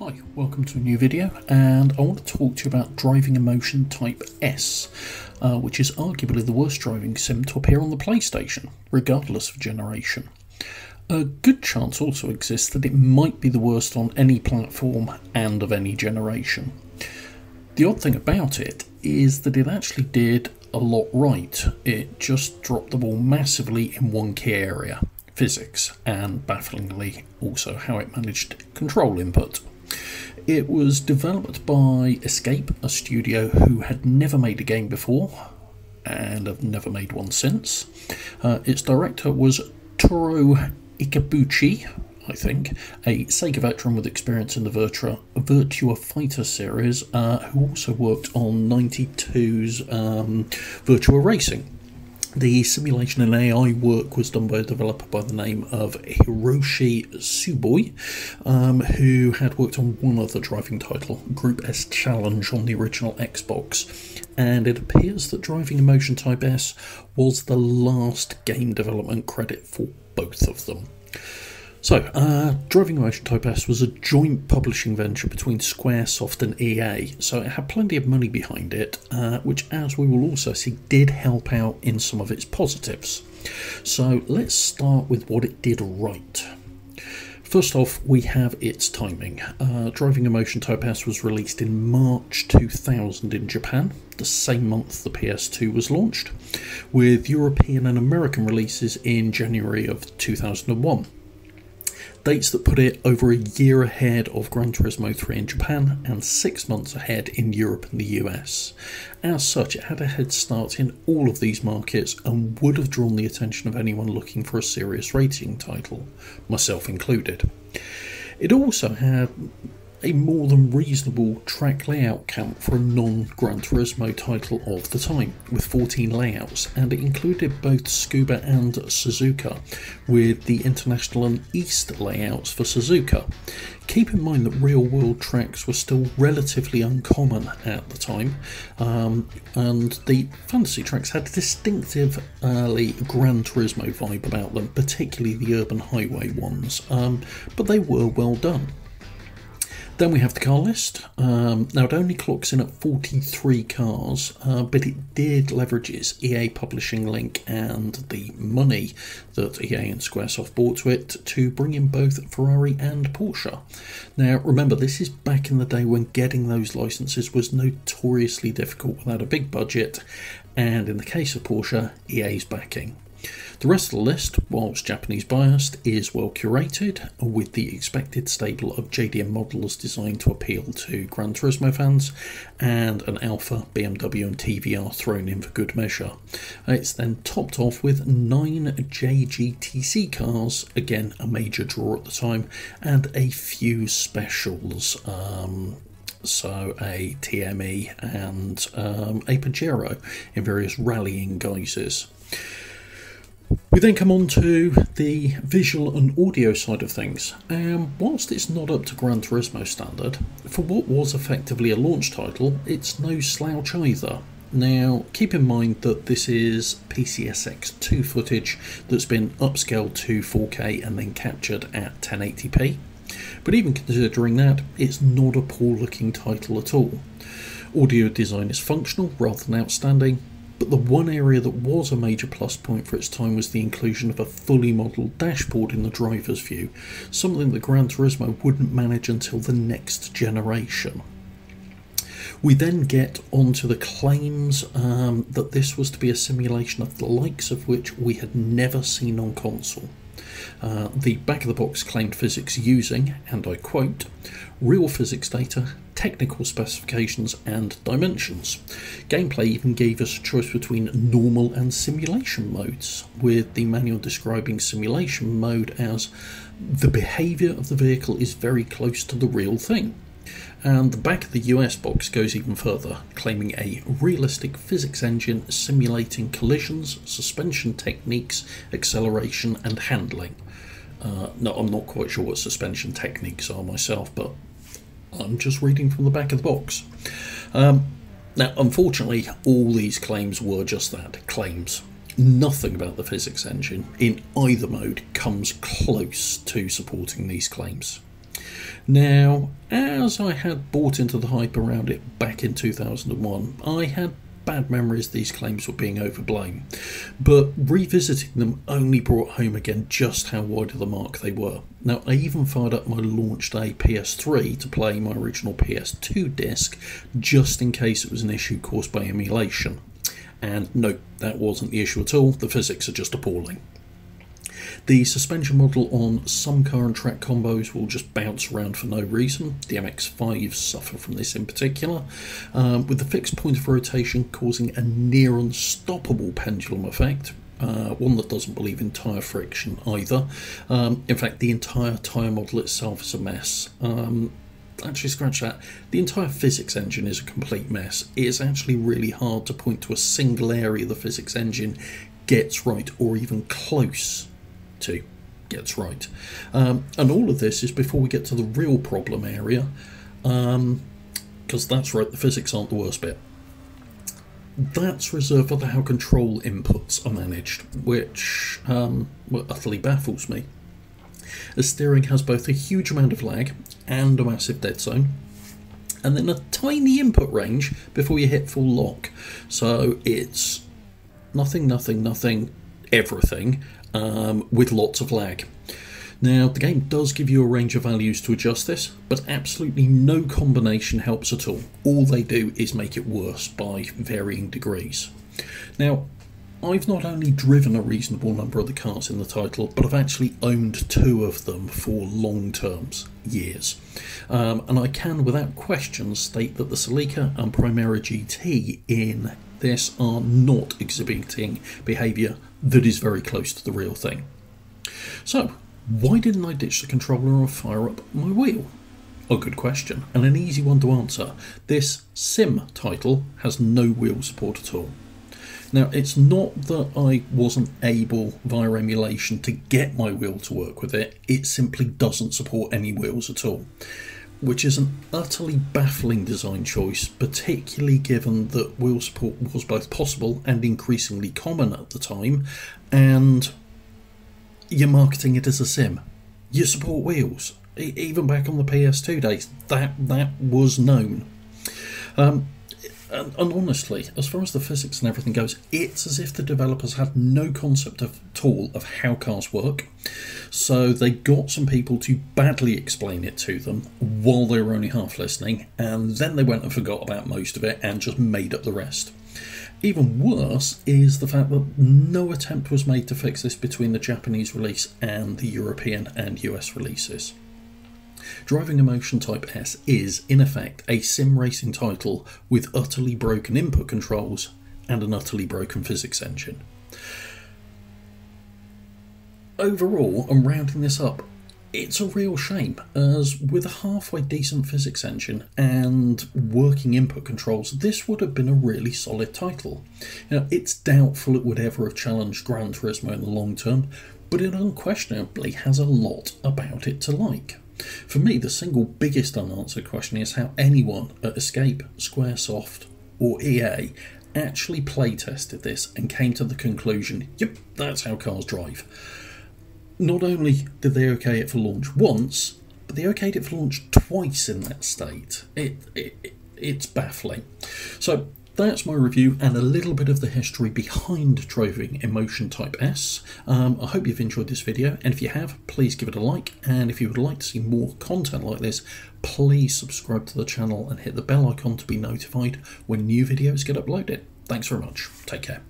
Hi, welcome to a new video, and I want to talk to you about Driving Emotion Type S, which is arguably the worst driving sim to appear on the PlayStation, regardless of generation. A good chance also exists that it might be the worst on any platform and of any generation. The odd thing about it is that it actually did a lot right. It just dropped the ball massively in one key area, physics, and bafflingly also how it managed control input. It was developed by Escape, a studio who had never made a game before and have never made one since. Its director was Toru Ikabuchi, I think, a Sega veteran with experience in the Virtua Fighter series, who also worked on 92's Virtua Racing. The simulation and AI work was done by a developer by the name of Hiroshi Tsuboi, who had worked on one other driving title, Group S Challenge, on the original Xbox, and it appears that Driving Emotion Type S was the last game development credit for both of them. So, Driving Emotion Type S was a joint publishing venture between Squaresoft and EA, so it had plenty of money behind it, which, as we will also see, did help out in some of its positives. So let's start with what it did right. First off, we have its timing. Driving Emotion Type S was released in March 2000 in Japan, the same month the PS2 was launched, with European and American releases in January of 2001. Dates that put it over a year ahead of Gran Turismo 3 in Japan and 6 months ahead in Europe and the US. As such, it had a head start in all of these markets and would have drawn the attention of anyone looking for a serious racing title, myself included. It also had a more than reasonable track layout count for a non-Gran Turismo title of the time, with 14 layouts, and it included both Tsukuba and Suzuka, with the International and East layouts for Suzuka. Keep in mind that real-world tracks were still relatively uncommon at the time, and the fantasy tracks had a distinctive early Gran Turismo vibe about them, particularly the urban highway ones, but they were well done. Then we have the car list. Now it only clocks in at 43 cars, but it did leverage its EA publishing link and the money that EA and Squaresoft brought to it to bring in both Ferrari and Porsche. Now remember, this is back in the day when getting those licenses was notoriously difficult without a big budget, and in the case of Porsche, EA's backing. The rest of the list, whilst Japanese biased, is well curated, with the expected stable of JDM models designed to appeal to Gran Turismo fans, and an Alpha, BMW and TVR thrown in for good measure. It's then topped off with 9 JGTC cars, again a major draw at the time, and a few specials. So a TME and a Pajero in various rallying guises. We then come on to the visual and audio side of things. Whilst it's not up to Gran Turismo standard, for what was effectively a launch title, it's no slouch either. Now, keep in mind that this is PCSX2 footage that's been upscaled to 4K and then captured at 1080p. But even considering that, it's not a poor looking title at all. Audio design is functional rather than outstanding, but the one area that was a major plus point for its time was the inclusion of a fully modelled dashboard in the driver's view, something that Gran Turismo wouldn't manage until the next generation. We then get onto the claims that this was to be a simulation of the likes of which we had never seen on console. The back of the box claimed physics using, and I quote, real physics data, technical specifications and dimensions. Gameplay even gave us a choice between normal and simulation modes, with the manual describing simulation mode as the behaviour of the vehicle is very close to the real thing. And the back of the US box goes even further, claiming a realistic physics engine simulating collisions, suspension techniques, acceleration and handling. No, I'm not quite sure what suspension techniques are myself, but I'm just reading from the back of the box. Now, unfortunately, all these claims were just that, claims. Nothing about the physics engine in either mode comes close to supporting these claims. Now, as I had bought into the hype around it back in 2001, I had bad memories these claims were being overblown, but revisiting them only brought home again just how wide of the mark they were. Now, I even fired up my launch day PS3 to play my original PS2 disc just in case it was an issue caused by emulation. And no, that wasn't the issue at all. The physics are just appalling. The suspension model on some car and track combos will just bounce around for no reason. The MX-5s suffer from this in particular, with the fixed point of rotation causing a near unstoppable pendulum effect, one that doesn't believe in tyre friction either. In fact, the entire tyre model itself is a mess. Actually, scratch that. The entire physics engine is a complete mess. It is actually really hard to point to a single area the physics engine gets right, or even close to gets right. And all of this is before we get to the real problem area, because that's right, the physics aren't the worst bit. That's reserved for how control inputs are managed, which utterly baffles me. The steering has both a huge amount of lag and a massive dead zone, and then a tiny input range before you hit full lock. So it's nothing, everything, with lots of lag. Now, the game does give you a range of values to adjust this, but absolutely no combination helps at all. All they do is make it worse by varying degrees. Now, I've not only driven a reasonable number of the cars in the title, but I've actually owned 2 of them for long terms, years. And I can, without question, state that the Celica and Primera GT in this are not exhibiting behaviour that is very close to the real thing. So, why didn't I ditch the controller or fire up my wheel? A good question, and an easy one to answer. This sim title has no wheel support at all. Now, it's not that I wasn't able, via emulation, to get my wheel to work with it. It simply doesn't support any wheels at all, which is an utterly baffling design choice, particularly given that wheel support was both possible and increasingly common at the time, and you're marketing it as a sim. You support wheels. Even back on the PS2 days, that was known. And honestly, as far as the physics and everything goes, it's as if the developers had no concept at all of how cars work. So they got some people to badly explain it to them while they were only half listening, and then they went and forgot about most of it and just made up the rest. Even worse is the fact that no attempt was made to fix this between the Japanese release and the European and US releases. Driving Emotion Type S is, in effect, a sim racing title with utterly broken input controls and an utterly broken physics engine. Overall, and rounding this up, it's a real shame, as with a halfway decent physics engine and working input controls, this would have been a really solid title. Now, it's doubtful it would ever have challenged Gran Turismo in the long term, but it unquestionably has a lot about it to like. For me, the single biggest unanswered question is how anyone at Escape, Squaresoft or EA actually playtested this and came to the conclusion, yep, that's how cars drive. Not only did they okay it for launch once, but they okayed it for launch twice in that state. It's baffling. So that's my review and a little bit of the history behind Driving Emotion Type S. I hope you've enjoyed this video, and if you have, please give it a like, and if you would like to see more content like this, please subscribe to the channel and hit the bell icon to be notified when new videos get uploaded. Thanks very much. Take care.